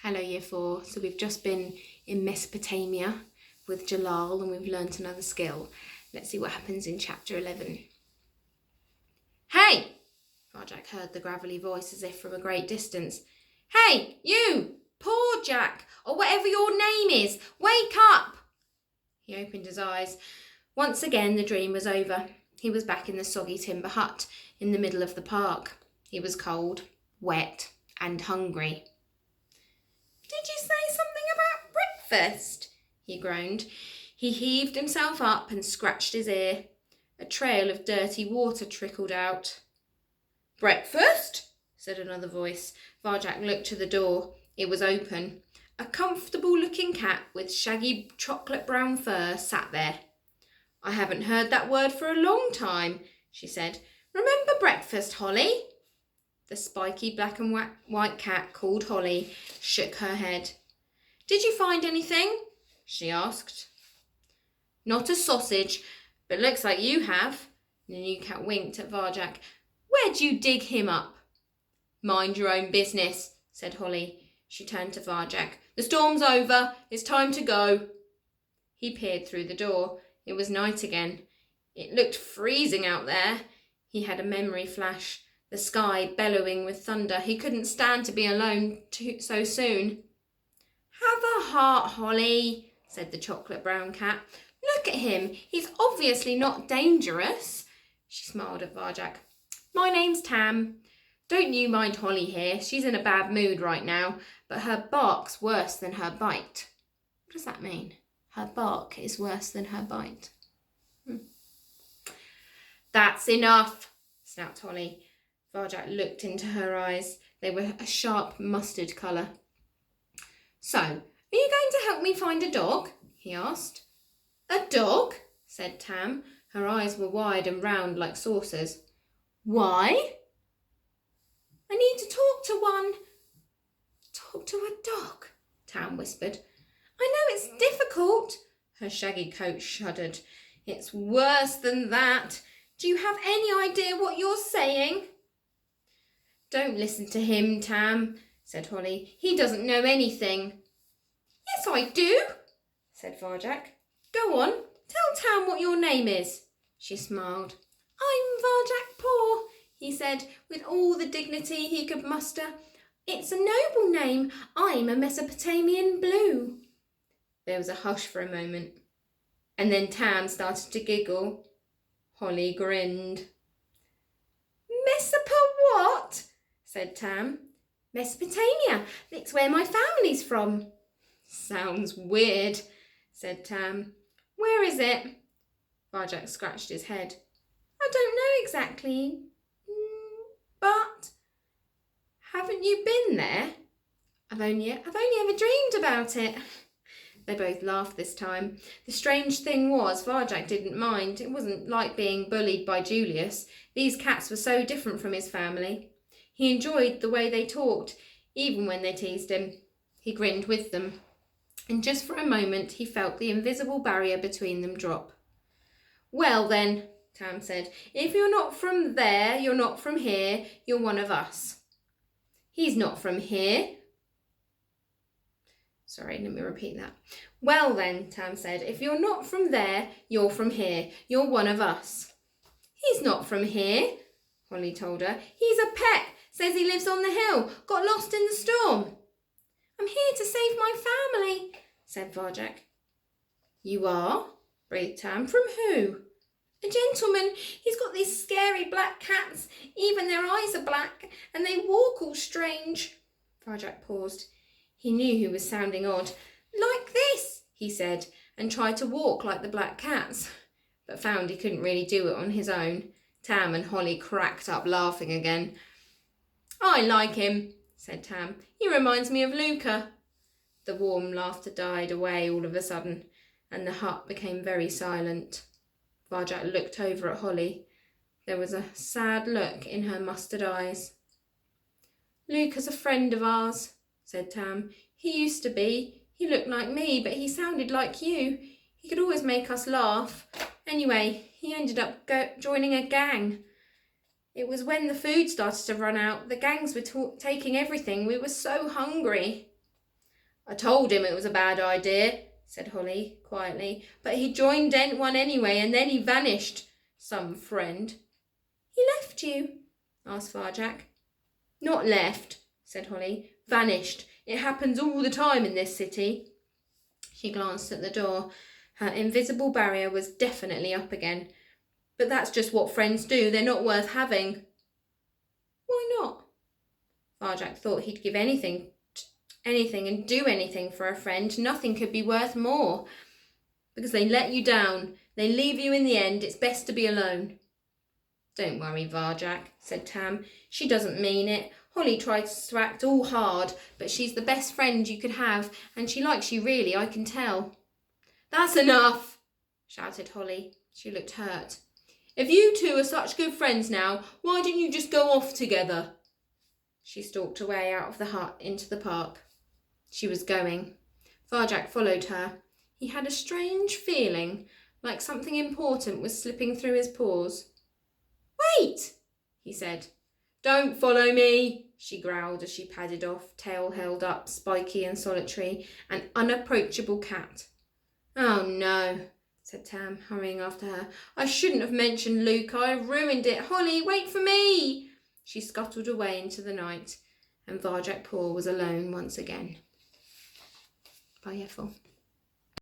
Hello Year 4. So we've just been in Mesopotamia with Jalal and we've learnt another skill. Let's see what happens in chapter 11. Hey! Varjak heard the gravelly voice as if from a great distance. Hey, you! Paw Jack, or whatever your name is, wake up! He opened his eyes. Once again the dream was over. He was back in the soggy timber hut in the middle of the park. He was cold, wet and hungry. Did you say something about breakfast? He groaned. He heaved himself up and scratched his ear. A trail of dirty water trickled out. Breakfast? Said another voice. Varjak looked to the door. It was open. A comfortable-looking cat with shaggy chocolate brown fur sat there. I haven't heard that word for a long time, she said. Remember breakfast, Holly? The spiky black and white cat called Holly shook her head. Did you find anything? She asked. Not a sausage, but looks like you have. The new cat winked at Varjak. Where'd you dig him up? Mind your own business, said Holly. She turned to Varjak. The storm's over. It's time to go. He peered through the door. It was night again. It looked freezing out there. He had a memory flash. The sky bellowing with thunder. He couldn't stand to be alone so soon. Have a heart, Holly, said the chocolate brown cat. Look at him. He's obviously not dangerous. She smiled at Varjak. My name's Tam. Don't you mind Holly here. She's in a bad mood right now, but her bark's worse than her bite. What does that mean? Her bark is worse than her bite. That's enough, snapped Holly. Varjak looked into her eyes. They were a sharp mustard colour. So, are you going to help me find a dog? He asked. A dog? Said Tam. Her eyes were wide and round like saucers. Why? I need to talk to one. Talk to a dog, Tam whispered. I know it's difficult. Her shaggy coat shuddered. It's worse than that. Do you have any idea what you're saying? Don't listen to him, Tam, said Holly. He doesn't know anything. Yes, I do, said Varjak. Go on, tell Tam what your name is. She smiled. I'm Varjak Paw, he said, with all the dignity he could muster. It's a noble name. I'm a Mesopotamian blue. There was a hush for a moment, and then Tam started to giggle. Holly grinned. What? Said Tam. Mesopotamia. It's where my family's from. Sounds weird, said Tam. Where is it? Varjak scratched his head. I don't know exactly. But haven't you been there? I've only ever dreamed about it. They both laughed this time. The strange thing was, Varjak didn't mind. It wasn't like being bullied by Julius. These cats were so different from his family. He enjoyed the way they talked, even when they teased him. He grinned with them. And just for a moment, he felt the invisible barrier between them drop. Well then, Tam said, if you're not from there, you're not from here, you're one of us. He's not from here. Sorry, let me repeat that. Well then, Tam said, if you're not from there, you're from here. You're one of us. He's not from here, Holly told her. He's a pet. Says he lives on the hill. Got lost in the storm. I'm here to save my family, said Varjak. You are? Breathed Tam. From who? A gentleman. He's got these scary black cats. Even their eyes are black, and they walk all strange. Varjak paused. He knew he was sounding odd. Like this, he said, and tried to walk like the black cats, but found he couldn't really do it on his own. Tam and Holly cracked up laughing again. I like him, said Tam. He reminds me of Luca. The warm laughter died away all of a sudden, and the hut became very silent. Varjak looked over at Holly. There was a sad look in her mustard eyes. Luca's a friend of ours, said Tam. He used to be. He looked like me, but he sounded like you. He could always make us laugh. Anyway, he ended up joining a gang. It was when the food started to run out. The gangs were taking everything. We were so hungry. I told him it was a bad idea, said Holly quietly, but he joined one anyway, and then he vanished. Some friend. He left you? Asked Varjak. Not left, said Holly. Vanished. It happens all the time in this city. She glanced at the door. Her invisible barrier was definitely up again. But that's just what friends do. They're not worth having. Why not? Varjak thought he'd give anything and do anything for a friend. Nothing could be worth more. Because they let you down. They leave you in the end. It's best to be alone. Don't worry, Varjak, said Tam. She doesn't mean it. Holly tries to act all hard, but she's the best friend you could have, and she likes you really, I can tell. That's enough, shouted Holly. She looked hurt. If you two are such good friends now, why don't you just go off together? She stalked away out of the hut into the park. She was going. Varjak followed her. He had a strange feeling, like something important was slipping through his pores. Wait, he said. Don't follow me, she growled as she padded off, tail held up, spiky and solitary, an unapproachable cat. Oh no, said Tam, hurrying after her. I shouldn't have mentioned Luca. I've ruined it. Holly, wait for me. She scuttled away into the night, and Varjak Paw was alone once again. Bye, Ethel.